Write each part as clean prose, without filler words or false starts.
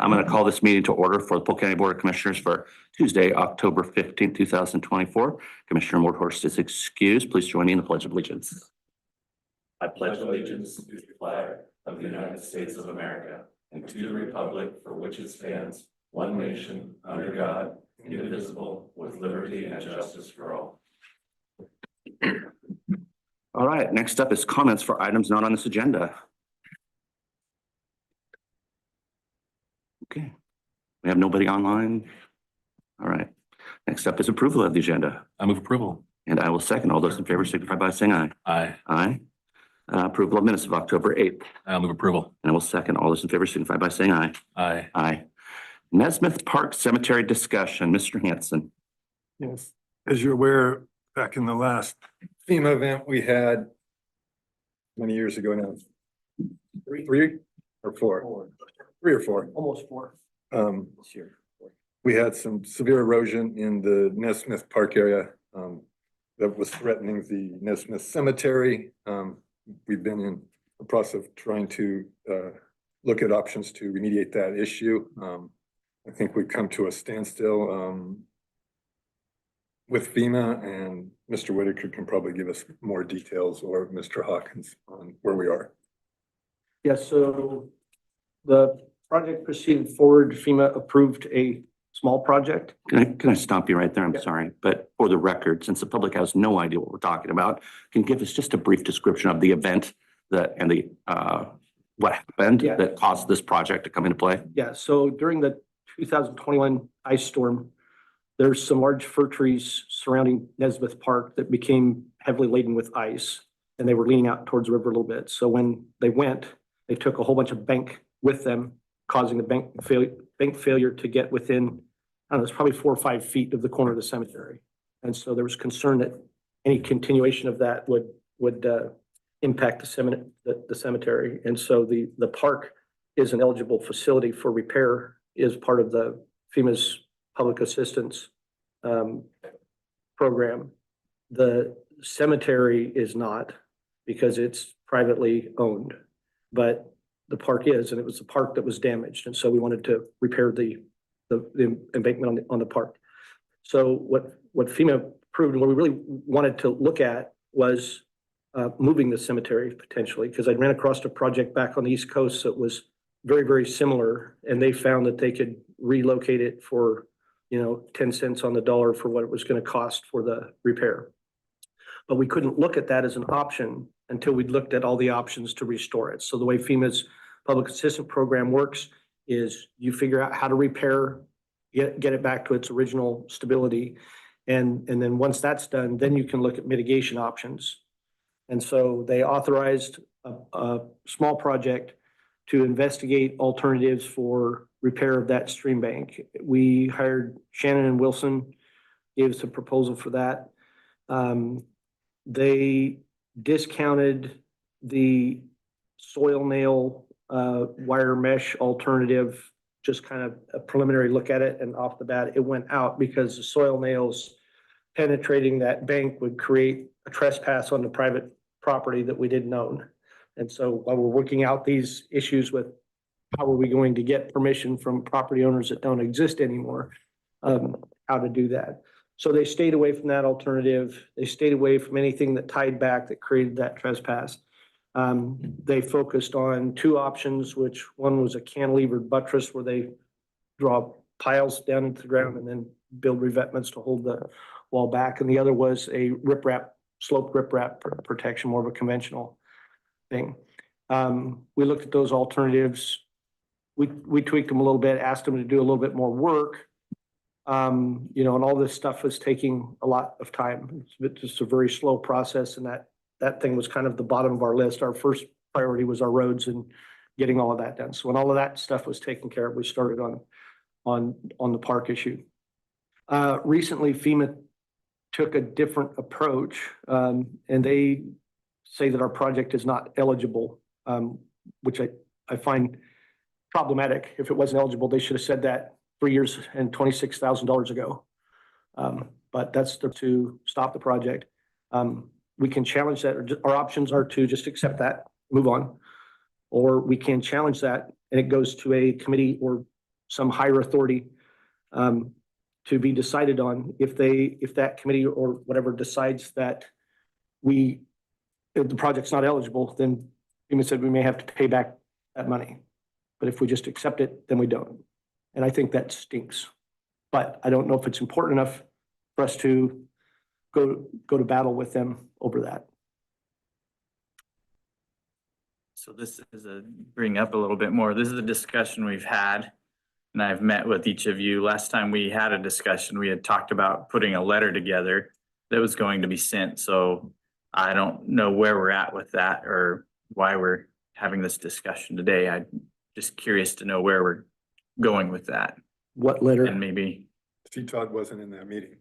I'm going to call this meeting to order for the Polk County Board of Commissioners for Tuesday, October 15th, 2024. Commissioner Morthorst is excused. Please join me in the Pledge of Allegiance. I pledge allegiance to the flag of the United States of America and to the republic for which it stands, one nation, under God, indivisible, with liberty and justice for all. All right, next up is comments for items not on this agenda. Okay, we have nobody online. All right, next up is approval of the agenda. I move approval. And I will second. All those in favor signify by saying aye. Aye. Aye. Approval of minutes of October 8th. I'll move approval. And I will second. All those in favor signify by saying aye. Aye. Aye. Nesmith Park Cemetery discussion, Mr. Hanson. Yes, as you're aware, back in the last FEMA event we had many years ago now, three or four, 3 or 4, Almost 4 this year. we had some severe erosion in the Nesmith Park area that was threatening the Nesmith Cemetery. We've been in the process of trying to look at options to remediate that issue. I think we've come to a standstill with FEMA, and Mr. Whitaker can probably give us more details, or Mr. Hawkins, on where we are. Yes, so the project proceeding forward, FEMA approved a small project. Can I stop you right there? I'm sorry, but for the record, since the public has no idea what we're talking about, can you give us just a brief description of the event and the what happened that caused this project to come into play? Yeah, so during the 2021 ice storm, there's some large fir trees surrounding Nesmith Park that became heavily laden with ice, and they were leaning out towards the river a little bit. So when they went, they took a whole bunch of bank with them, causing the bank failure to get within, I don't know, it's probably 4 or 5 feet of the corner of the cemetery. And so there was concern that any continuation of that would impact the cemetery. And so the park is an eligible facility for repair, is part of the FEMA's public assistance program. The cemetery is not, because it's privately owned, but the park is, and it was the park that was damaged. And so we wanted to repair the embankment on the park. So what FEMA approved, and what we really wanted to look at was moving the cemetery potentially, because I ran across a project back on the East Coast that was very, very similar, and they found that they could relocate it for 10 cents on the dollar for what it was going to cost for the repair. But we couldn't look at that as an option until we'd looked at all the options to restore it. So the way FEMA's public assistance program works is you figure out how to repair, get it back to its original stability. And then once that's done, then you can look at mitigation options. And so they authorized a small project to investigate alternatives for repair of that stream bank. We hired Shannon and Wilson, gave us a proposal for that. They discounted the soil nail wire mesh alternative, just kind of a preliminary look at it, and off the bat it went out because the soil nails penetrating that bank would create a trespass on the private property that we didn't own. And so while we're working out these issues with how are we going to get permission from property owners that don't exist anymore, how to do that. So they stayed away from that alternative. They stayed away from anything that tied back that created that trespass. They focused on 2 options, which one was a cantilevered buttress where they draw piles down into the ground and then build revetments to hold the wall back. And the other was a sloped riprap protection, more of a conventional thing. We looked at those alternatives. We tweaked them a little bit, asked them to do a little bit more work. And all this stuff was taking a lot of time. It's just a very slow process, and that thing was kind of the bottom of our list. Our first priority was our roads and getting all of that done. So when all of that stuff was taken care of, we started on the park issue. Recently, FEMA took a different approach, and they say that our project is not eligible, which I find problematic. If it wasn't eligible, they should have said that 3 years and $26,000 ago. But that's to stop the project. We can challenge that. Our options are to just accept that, move on, or we can challenge that, and it goes to a committee or some higher authority to be decided on. If that committee or whatever decides that if the project's not eligible, then FEMA said we may have to pay back that money. But if we just accept it, then we don't. And I think that stinks. But I don't know if it's important enough for us to go to battle with them over that. So this is bring up a little bit more. This is a discussion we've had. And I've met with each of you. Last time we had a discussion, we had talked about putting a letter together that was going to be sent. So I don't know where we're at with that or why we're having this discussion today. I'm just curious to know where we're going with that. What letter? And maybe See, Todd wasn't in that meeting.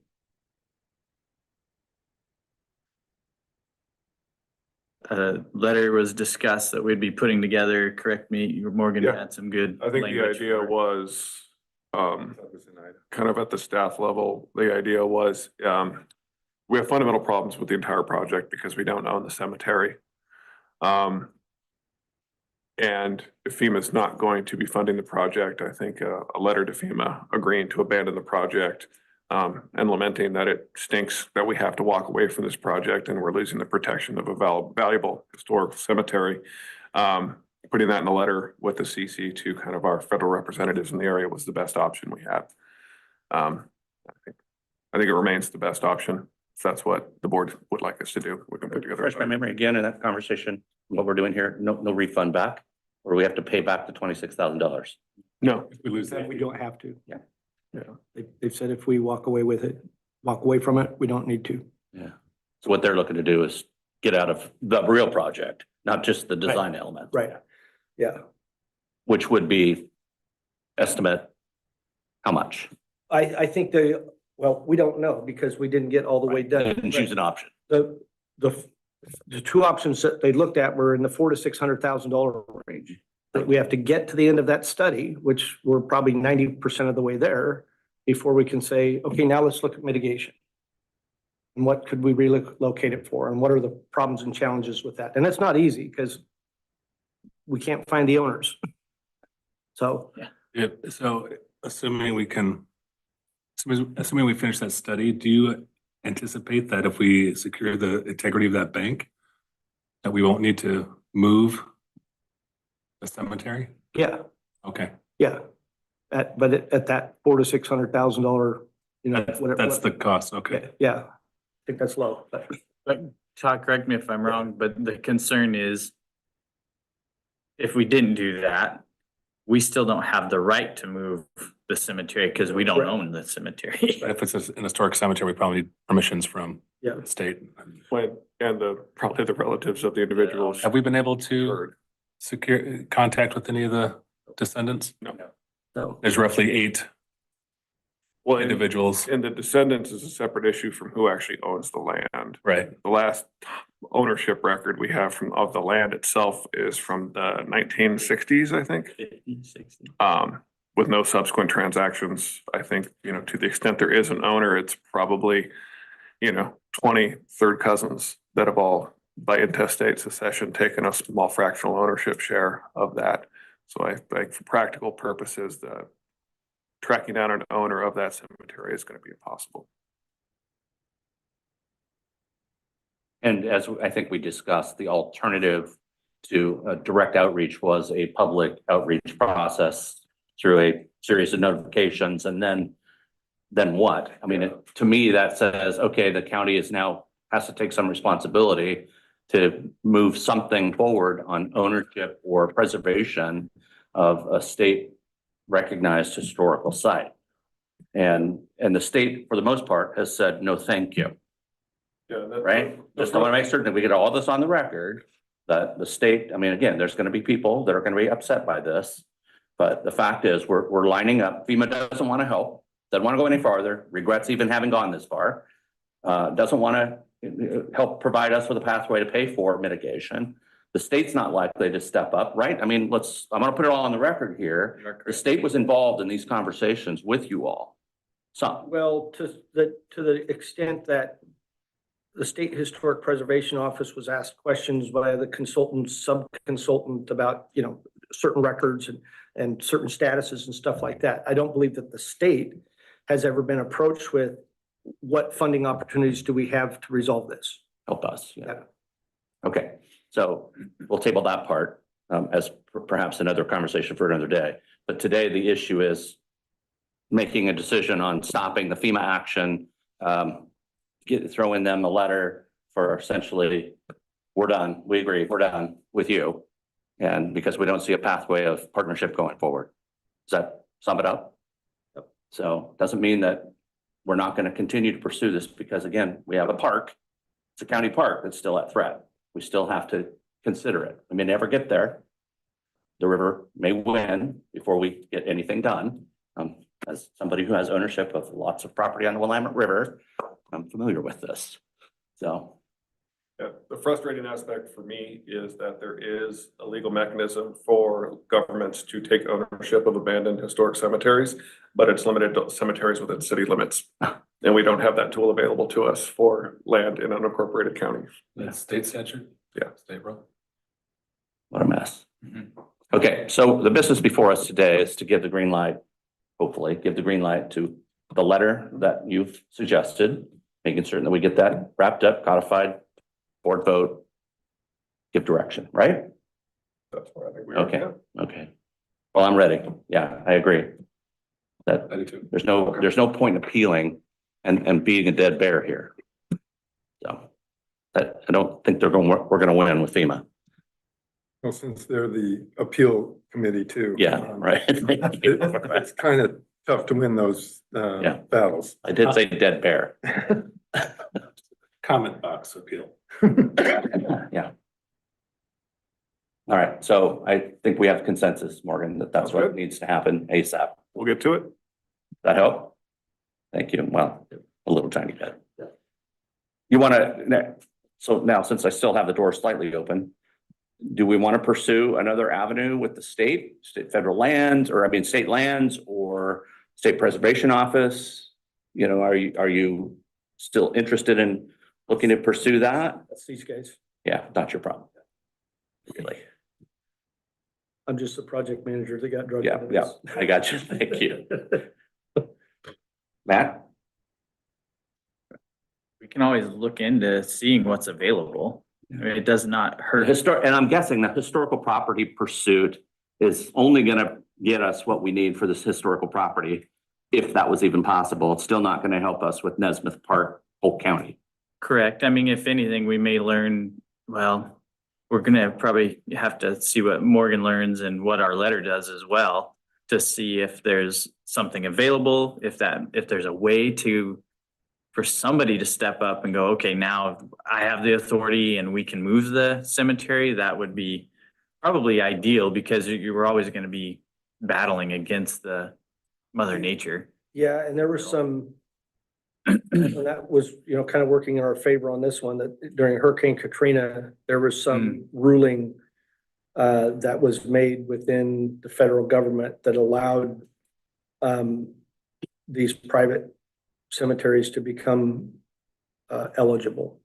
a letter was discussed that we'd be putting together. Correct me, Morgan Yeah. had some good. I think the language idea for it. was, That was an item. kind of at the staff level, the idea was, we have fundamental problems with the entire project because we don't own the cemetery. And if FEMA's not going to be funding the project, I think a letter to FEMA agreeing to abandon the project, and lamenting that it stinks that we have to walk away from this project and we're losing the protection of a valuable historical cemetery. Putting that in a letter with the CC to kind of our federal representatives in the area was the best option we had. I think it remains the best option. If that's what the board would like us to do, we can put together. Refresh my memory again in that conversation, what we're doing here, no refund back, or we have to pay back the $26,000. No, We lose Then that. we don't have to. Yeah. Yeah. They've said if we walk away from it, we don't need to. Yeah. So what they're looking to do is get out of the real project, not just the design element. Right. Yeah. Which would be estimate how much? I think we don't know because we didn't get all the way They done. didn't choose an option. The two options that they looked at were in the $400,000 to $600,000 range. But we have to get to the end of that study, which we're probably 90% of the way there, before we can say, okay, now let's look at mitigation. And what could we relocate it for? And what are the problems and challenges with that? And it's not easy because we can't find the owners. So, Yeah, so assuming we finish that study, do you anticipate that if we secure the integrity of that bank, that we won't need to move the cemetery? yeah, Okay, yeah. But at that $400,000 to $600,000, whatever. that's the cost, okay. Yeah, I think that's low, but But Todd, correct me if I'm wrong, but the concern is if we didn't do that, we still don't have the right to move the cemetery because we don't Right. own the cemetery. But if it's an historic cemetery, we probably need permissions from Yeah. the state. and probably the relatives of the individuals. Have we been able to Heard. secure contact with any of the descendants? so. There's roughly 8 Well, individuals, and the descendants is a separate issue from who actually owns the land. right? The last ownership record we have of the land itself is from the 1960s, I think. 50, 60. With no subsequent transactions. I think, to the extent there is an owner, it's probably, 20 third cousins that have all by intestate succession taken a small fractional ownership share of that. So I think for practical purposes, the tracking down an owner of that cemetery is going to be impossible. And as I think we discussed, the alternative to direct outreach was a public outreach process through a series of notifications, and then what? I mean, to me, that says, okay, the county has to take some responsibility to move something forward on ownership or preservation of a state recognized historical site. And the state, for the most part, has said, no, thank you. Yeah. Right? Just want to make certain that we get all this on the record, that the state, I mean, again, there's going to be people that are going to be upset by this. But the fact is, we're lining up. FEMA doesn't want to help, doesn't want to go any farther, regrets even having gone this far. Doesn't want to help provide us with a pathway to pay for mitigation. The state's not likely to step up, right? I mean, I'm going to put it all on the record here. The state was involved in these conversations with you all. Some. Well, to the extent that the State Historic Preservation Office was asked questions by the consultant, sub-consultant about, certain records, and certain statuses and stuff like that. I don't believe that the state has ever been approached with what funding opportunities do we have to resolve this? Help us, yeah. Yeah. Okay, so we'll table that part as perhaps another conversation for another day. But today the issue is making a decision on stopping the FEMA action, throwing them a letter for essentially, we're done, we agree, we're done with you. And because we don't see a pathway of partnership going forward. Does that sum it up? Yep. So doesn't mean that we're not going to continue to pursue this because again, we have a park. It's a county park that's still at threat. We still have to consider it. We may never get there. The river may win before we get anything done. As somebody who has ownership of lots of property on the Willamette River, I'm familiar with this. So. Yeah, the frustrating aspect for me is that there is a legal mechanism for governments to take ownership of abandoned historic cemeteries, but it's limited to cemeteries within city limits. And we don't have that tool available to us for land in unincorporated counties. That's state statute? Yeah. State road. What a mess. Okay, so the business before us today is to give the green light, hopefully give the green light to the letter that you've suggested, making certain that we get that wrapped up, codified, board vote, give direction, right? That's where I think we are. Okay, okay. Well, I'm ready. Yeah, I agree. That I do too. there's no point in appealing and being a dead bear here. So that I don't think we're going to win with FEMA. Well, since they're the appeal committee too. Yeah, right. It's kind of tough to win those Yeah. battles. I did say dead bear. Comment box appeal. Yeah. All right, so I think we have consensus, Morgan, that that's Sounds what good. needs to happen ASAP. We'll get to it. That help? Thank you. Well, a little tiny bit. You want to, so now since I still have the door slightly open, do we want to pursue another avenue with the state, federal lands, or I mean, state lands or state preservation office? You know, are you still interested in looking to pursue that? That's these guys. Yeah, not your problem. Really? I'm just a project manager that got drugged Yeah, into yeah, this. I got you. Thank you. Matt? We can always look into seeing what's available. I mean, it does not hurt. And I'm guessing that historical property pursuit is only gonna get us what we need for this historical property. If that was even possible, it's still not gonna help us with Nesmith Park, Polk County. Correct. I mean, if anything, we may learn, well, we're gonna probably have to see what Morgan learns and what our letter does as well to see if there's something available, if there's a way for somebody to step up and go, okay, now I have the authority and we can move the cemetery. That would be probably ideal because you were always going to be battling against the Mother Nature. Yeah, and there was some, and that was, kind of working in our favor on this one, that during Hurricane Katrina, there was some ruling that was made within the federal government that allowed these private cemeteries to become eligible.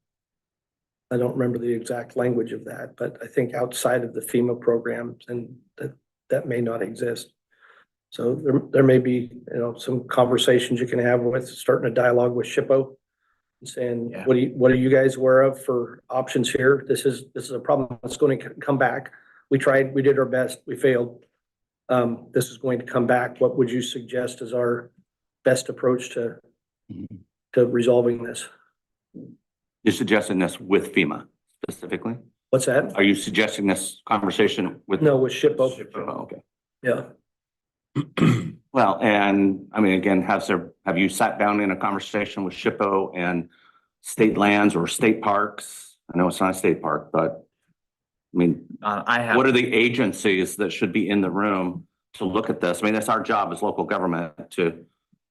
I don't remember the exact language of that, but I think outside of the FEMA programs and that may not exist. So there may be, some conversations you can have with starting a dialogue with SHPO and saying, Yeah. what are you guys aware of for options here? This is a problem that's going to come back. We tried, we did our best, we failed. This is going to come back. What would you suggest is our best approach to resolving this? You're suggesting this with FEMA specifically? What's that? Are you suggesting this conversation with? No, with SHPO. Oh, okay. Yeah. Well, and I mean, again, have you sat down in a conversation with SHPO and state lands or state parks? I know it's not a state park, but I mean, I have. what are the agencies that should be in the room to look at this? I mean, that's our job as local government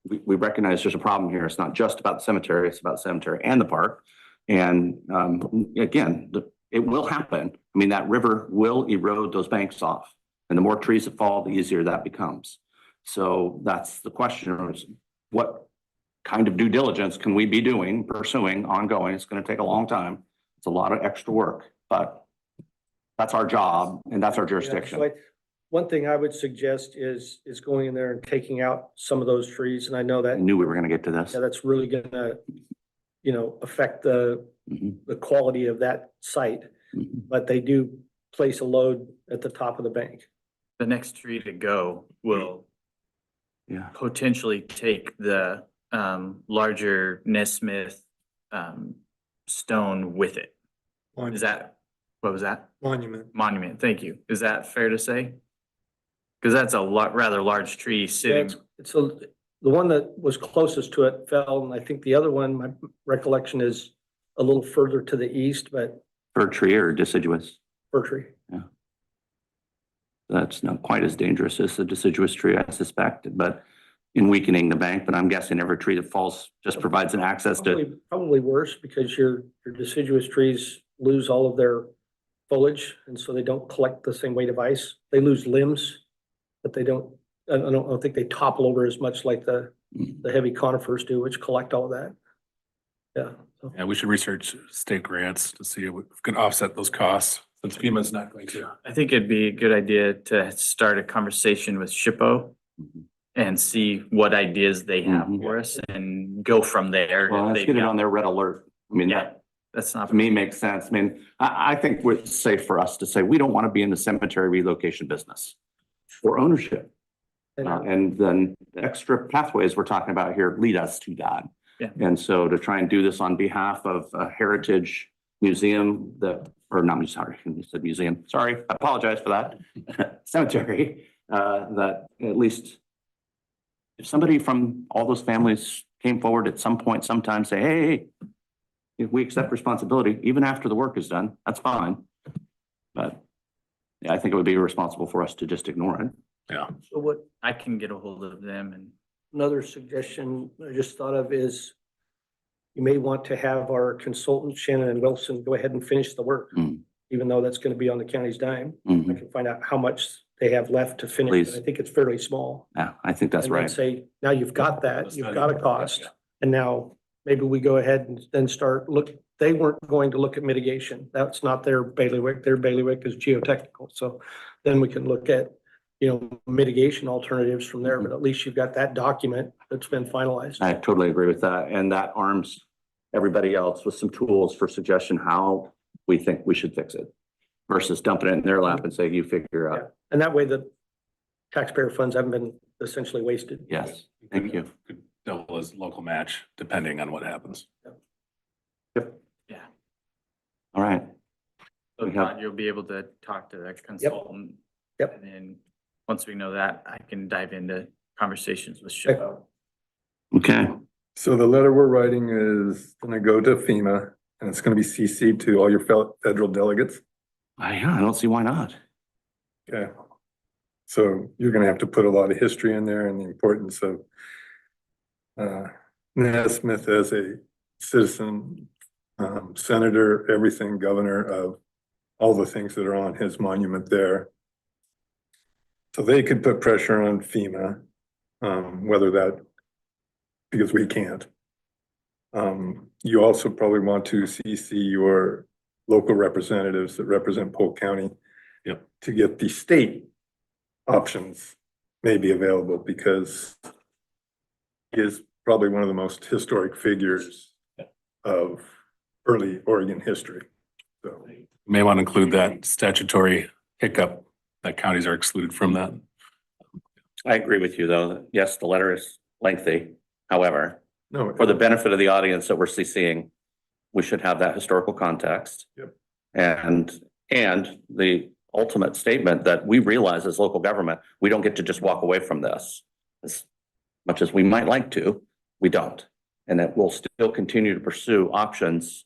we recognize there's a problem here. It's not just about the cemetery, it's about the cemetery and the park. And again, it will happen. I mean, that river will erode those banks off. And the more trees that fall, the easier that becomes. So that's the question is what kind of due diligence can we be doing, pursuing, ongoing? It's going to take a long time. It's a lot of extra work, but that's our job and that's our jurisdiction. Yeah, so one thing I would suggest is going in there and taking out some of those trees. And I know I that, knew we were gonna get to this. yeah, that's really gonna, affect Mhm, the quality of that site. mhm. But they do place a load at the top of the bank. The next tree to go will Yeah, potentially take the larger Nesmith stone with it. Is that, what was that? Monument. Monument, thank you. Is that fair to say? Because that's a rather large tree Yeah, sitting, it's the one that was closest to it fell, and I think the other one, my recollection is a little further to the east, but fir tree or deciduous. fir tree. That's not quite as dangerous as the deciduous tree, I suspect, but in weakening the bank, but I'm guessing every tree that falls just provides an access to. Probably worse because your deciduous trees lose all of their foliage, and so they don't collect the same weight of ice. They lose limbs, but they don't, I don't think they topple over as much like the heavy conifers do, which collect all of that. Yeah. So, Yeah, we should research state grants to see if we can offset those costs, since FEMA's not going to. I think it'd be a good idea to start a conversation with SHPO Mhm. and see what ideas they have Mhm. for us and go from there. Well, let's They've get it got- on their red alert. I mean, Yeah, that that's not. to me makes sense. I mean, I think it's safe for us to say, we don't want to be in the cemetery relocation business or ownership. and And then the extra pathways we're talking about here lead us to that. Yeah. And so to try and do this on behalf of a heritage museum or not, sorry, you said museum, sorry, I apologize for that. Cemetery, that at least if somebody from all those families came forward at some point, sometime say, hey, if we accept responsibility, even after the work is done, that's fine. But yeah, I think it would be irresponsible for us to just ignore it. Yeah. so what, I can get a hold of them and another suggestion I just thought of is you may want to have our consultant Shannon and Wilson go ahead and finish the work, Mm. even though that's going to be on the county's dime. I Mhm. can find out how much they have left to finish, Please. but I think it's fairly small. Yeah, I think that's And then right. say, now you've got that, you've got a cost, and now maybe we go ahead and then start they weren't going to look at mitigation. That's not their bailiwick. Their bailiwick is geotechnical. So then we can look at, mitigation alternatives from there, but at least you've got that document that's been finalized. I totally agree with that. And that arms everybody else with some tools for suggestion how we think we should fix it versus dumping it in their lap and say, you figure Yeah. out. And that way the taxpayer funds haven't been essentially wasted. Yes, thank you. Could double as local match, depending on what happens. yeah. All right. So We have- Todd, you'll be able to talk to the consultant. Yep. And then, once we know that, I can dive into conversations with Okay. SHPO. Okay. So the letter we're writing is gonna go to FEMA and it's gonna be CC'd to all your federal delegates. Yeah, I don't see why not. Okay. So you're gonna have to put a lot of history in there and the importance of Nesmith as a citizen, senator, everything, governor of all the things that are on his monument there. So they could put pressure on FEMA, whether that, because we can't. You also probably want to CC your local representatives that represent Polk County. Yep. To get the state options may be available because he is probably one of the most historic figures of early Oregon history. So, May want to include that statutory hiccup that counties are excluded from that. I agree with you, though. Yes, the letter is lengthy. However, no. for the benefit of the audience that we're CCing, we should have that historical context. Yep. And the ultimate statement that we realize as local government, we don't get to just walk away from this. As much as we might like to, we don't. And that we'll still continue to pursue options.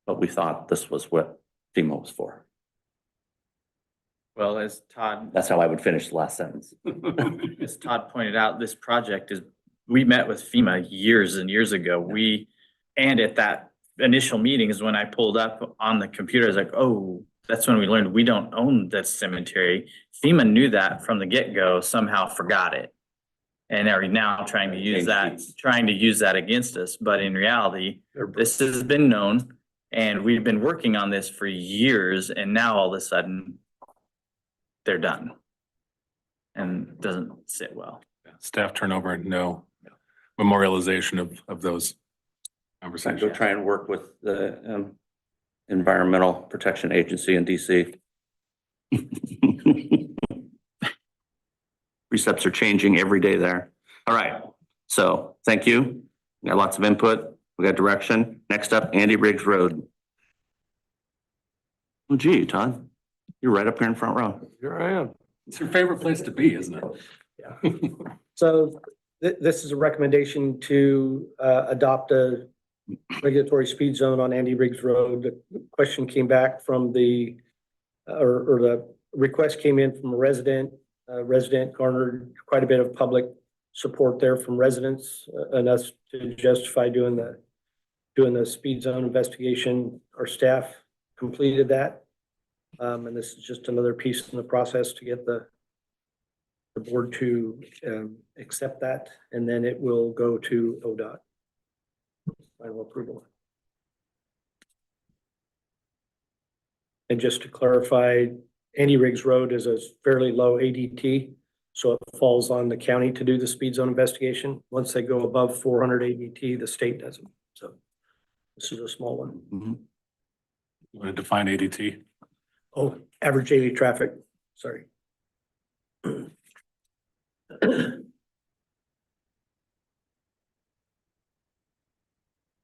But we thought this was what FEMA was for. Well, as Todd That's how I would finish the last sentence. As Todd pointed out, this project we met with FEMA years and years ago. And at that initial meeting is when I pulled up on the computer, I was like, oh, that's when we learned we don't own that cemetery. FEMA knew that from the get-go, somehow forgot it. And are now trying to use that against us. But in reality, this has been known and we've been working on this for years and now all of a sudden they're done. and doesn't sit well. Staff turnover and no memorialization of those Go conversations. try and work with the Environmental Protection Agency in DC. Precepts are changing every day there. All right, so thank you. We got lots of input. We got direction. Next up, Andy Riggs Road. Oh gee, Todd, you're right up here in front row. Here I am. It's your favorite place to be, isn't it? Yeah. So this is a recommendation to adopt a regulatory speed zone on Andy Riggs Road. The question came back from the, or the request came in from a resident. Resident garnered quite a bit of public support there from residents, enough to justify doing the speed zone investigation. Our staff completed that. And this is just another piece in the process to get the board to accept that, and then it will go to ODOT. Final approval. And just to clarify, Andy Riggs Road is a fairly low ADT, so it falls on the county to do the speed zone investigation. Once they go above 400 ADT, the state doesn't. So this is a small one. Mhm. You want to define ADT? Oh, average daily traffic, sorry.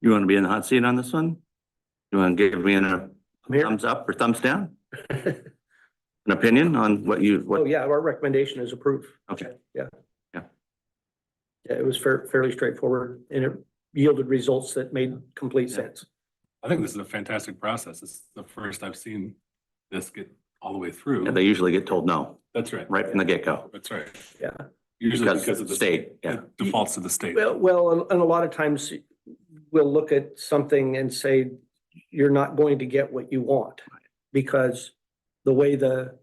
You want to be in the hot seat on this one? You want to give me a I'm here. thumbs up or thumbs down? An opinion on what you, Oh, what, yeah, our recommendation is approved. okay. Yeah, it was fairly straightforward, and it yielded results that made complete sense. I think this is a fantastic process. It's the first I've seen this get all the way through. Yeah, they usually get told no, That's right. right from the get-go. That's right. Yeah. Usually Because because of the state, yeah. it defaults to the state. Well, and a lot of times we'll look at something and say, you're not going to get what you want. Because the way the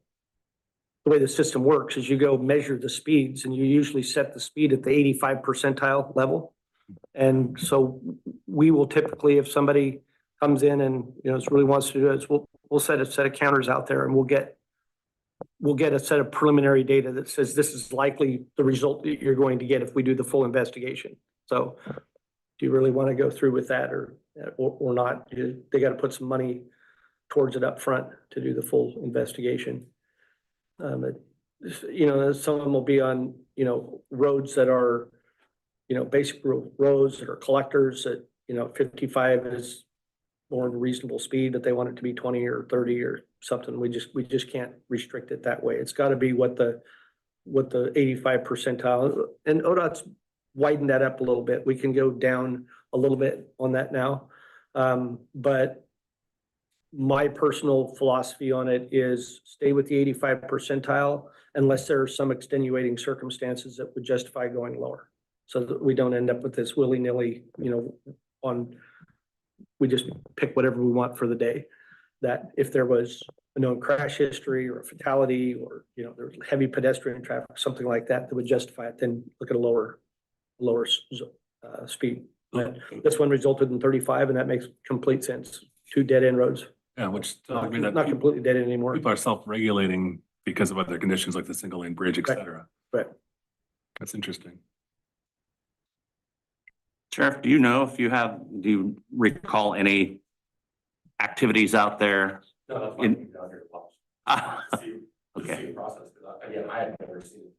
system works is you go measure the speeds and you usually set the speed at the 85 percentile level. And so we will typically, if somebody comes in and, really wants to do it, we'll set a set of counters out there, and we'll get a set of preliminary data that says this is likely the result that you're going to get if we do the full investigation. So do you really want to go through with that or not? They got to put some money towards it up front to do the full investigation. Some of them will be on, roads that are, basic roads that are collectors that, 55 is more of a reasonable speed, but they want it to be 20 or 30 or something. We just can't restrict it that way. It's got to be what the 85 percentile, and ODOT's widened that up a little bit. We can go down a little bit on that now. But my personal philosophy on it is stay with the 85 percentile unless there are some extenuating circumstances that would justify going lower. So that we don't end up with this willy-nilly, we just pick whatever we want for the day. That if there was a known crash history or a fatality or, there's heavy pedestrian traffic, something like that, that would justify it, then look at a lower speed. But this one resulted in 35, and that makes complete sense. 2 dead-end roads. Yeah, which Not completely dead end anymore. people are self-regulating because of other conditions like the single lane bridge, et Right. cetera. Right. That's interesting. Sheriff, do you recall any activities out there? No, that's why In- I'm down here to watch. Ah, See Okay, the process, because again, I had never seen it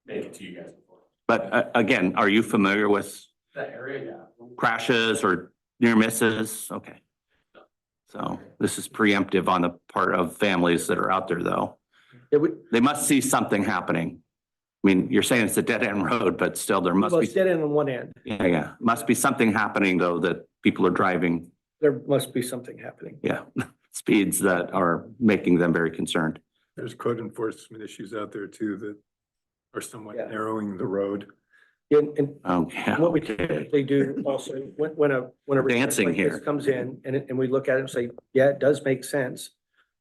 make it to you guys before. but again, are you familiar with That area, yeah. crashes or near misses? Okay. So this is preemptive on the part of families that are out there, though. They must see something happening. I mean, you're saying it's a dead end road, but still there must Well, be, it's dead end on one end. yeah, must be something happening though, that people are driving, There must be something happening. yeah, speeds that are making them very concerned. There's code enforcement issues out there too that are somewhat Yeah. narrowing the road. And Okay. what we typically do also, when a request Dancing like this here. comes in and we look at it and say, yeah, it does make sense.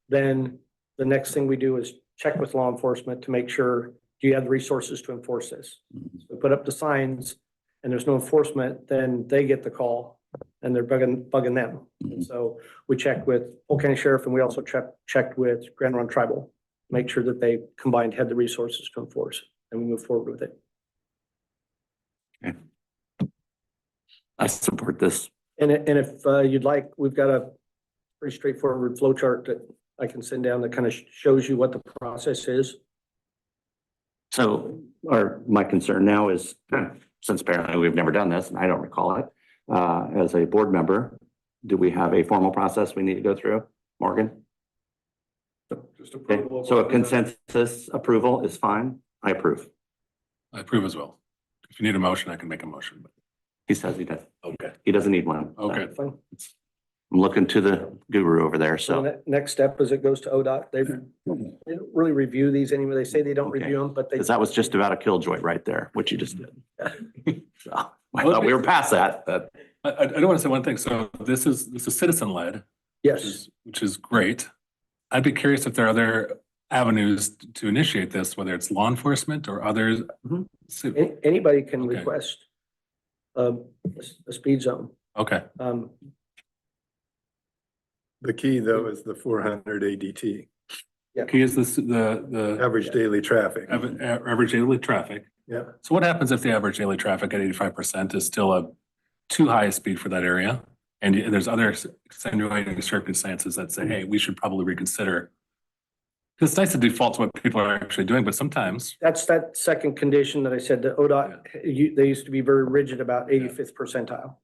Then the next thing we do is check with law enforcement to make sure, do you have the resources to enforce this? We put up the signs and there's no enforcement, then they get the call and they're bugging them. And so we checked with Polk County Sheriff, and we also checked with Grand Run Tribal. make sure that they combined had the resources to enforce it, and we move forward with it. I support this. And if you'd like, we've got a pretty straightforward flow chart that I can send down that kind of shows you what the process is. So, my concern now is, since apparently we've never done this and I don't recall it, as a board member, do we have a formal process we need to go through, Morgan? Just Okay, approval. so a consensus approval is fine. I approve. I approve as well. If you need a motion, I can make a motion, but, He says he does. okay, He doesn't need one. okay. Fine. I'm looking to the guru over there, So so. the next step is it goes to ODOT. They don't really review these anyway. They say they don't Okay. review them, but they. Because that was just about a killjoy right there, what you just did. So, I thought we were past that, but I do want to say one thing. So this is citizen led, Yes, which is great. I'd be curious if there are other avenues to initiate this, whether it's law enforcement or others. Mhm. So- Anybody can Okay. request a speed zone. Okay, The key though is the 400 ADT, key is this, the average daily traffic. average daily traffic. Yeah. So what happens if the average daily traffic at 85% is still a too high a speed for that area? And there's other extenuating circumstances that say, hey, we should probably reconsider. Because it's nice to default to what people are actually doing, but sometimes, That's that second condition that I said, the ODOT, they used to be very rigid about 85th percentile.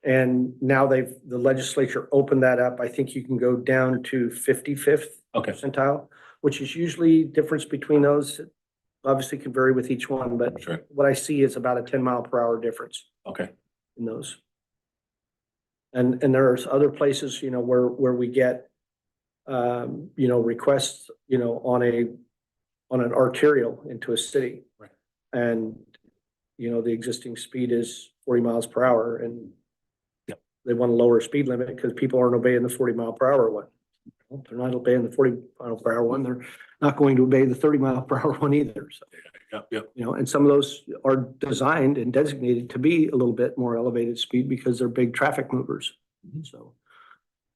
And now the legislature opened that up. I think you can go down to 55th okay, percentile, which is usually difference between those. Obviously can vary with each one, but sure, what I see is about a 10 mph difference okay, in those. And there's other places, where we get, requests, on an arterial into a city. Right. And, the existing speed is 40 mph and Yep. they want to lower speed limit because people aren't obeying the 40 mph one. Well, if they're not obeying the 40 mph one, they're not going to obey the 30 mph one either. So, yep. and some of those are designed and designated to be a little bit more elevated speed because they're big traffic movers. So,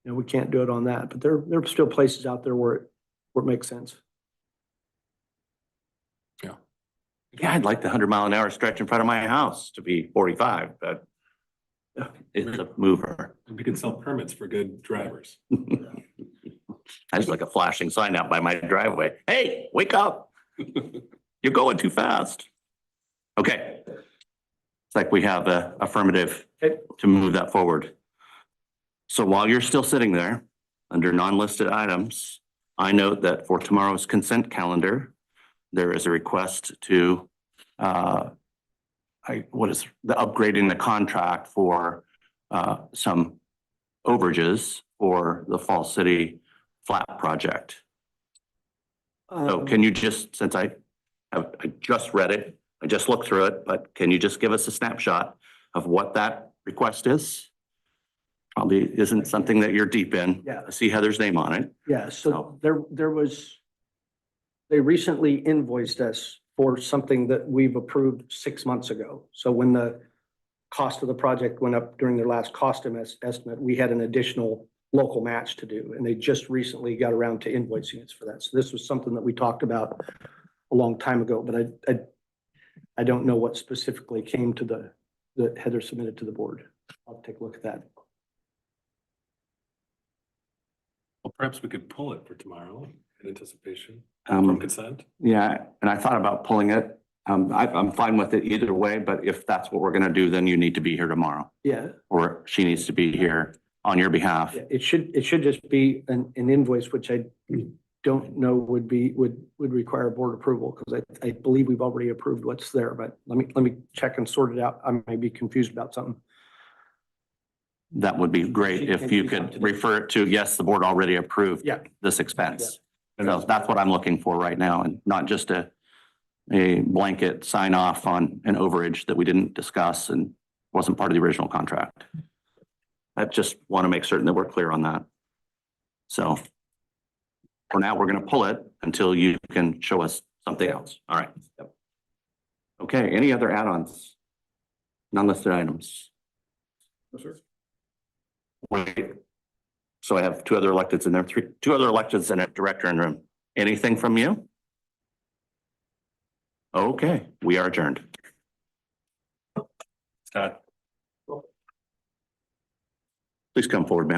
we can't do it on that, but there are still places out there where it makes sense. yeah, I'd like the 100-mile-an-hour stretch in front of my house to be 45, but it's a mover. And we can sell permits for good drivers. I just like a flashing sign out by my driveway. Hey, wake up. You're going too fast. Okay. It's like we have a affirmative Okay. to move that forward. So while you're still sitting there under non-listed items, I note that for tomorrow's consent calendar, there is a request to what is the upgrading the contract for some overages for the Fall City Flat project. So can you just, since I just read it, I just looked through it, but can you just give us a snapshot of what that request is? Probably isn't something that you're deep in. Yeah. I see Heather's name on it. Yeah, so they recently invoiced us for something that we've approved 6 months ago. So when the cost of the project went up during their last cost estimate, we had an additional local match to do, and they just recently got around to invoicing us for that. So this was something that we talked about a long time ago, but I don't know what specifically came to that Heather submitted to the board. I'll take a look at that. Well, perhaps we could pull it for tomorrow in anticipation from Um, consent. yeah, and I thought about pulling it. I'm fine with it either way, but if that's what we're gonna do, then you need to be here tomorrow, Yeah, or she needs to be here on your behalf. it should just be an invoice, which I don't know would require board approval, because I believe we've already approved what's there, but let me check and sort it out. I may be confused about something. That would be great if you could refer it to, yes, the board already approved Yeah. this expense. So that's what I'm looking for right now, and not just a blanket sign off on an overage that we didn't discuss and wasn't part of the original contract. I just want to make certain that we're clear on that. So for now, we're going to pull it until you can show us something else. All right. Okay, any other add-ons? Non-listed items? No, sir. Wait. So I have two other electeds in there, two other electeds and a director in room. Anything from you? Okay, we are adjourned. Scott. Please come forward, ma'am.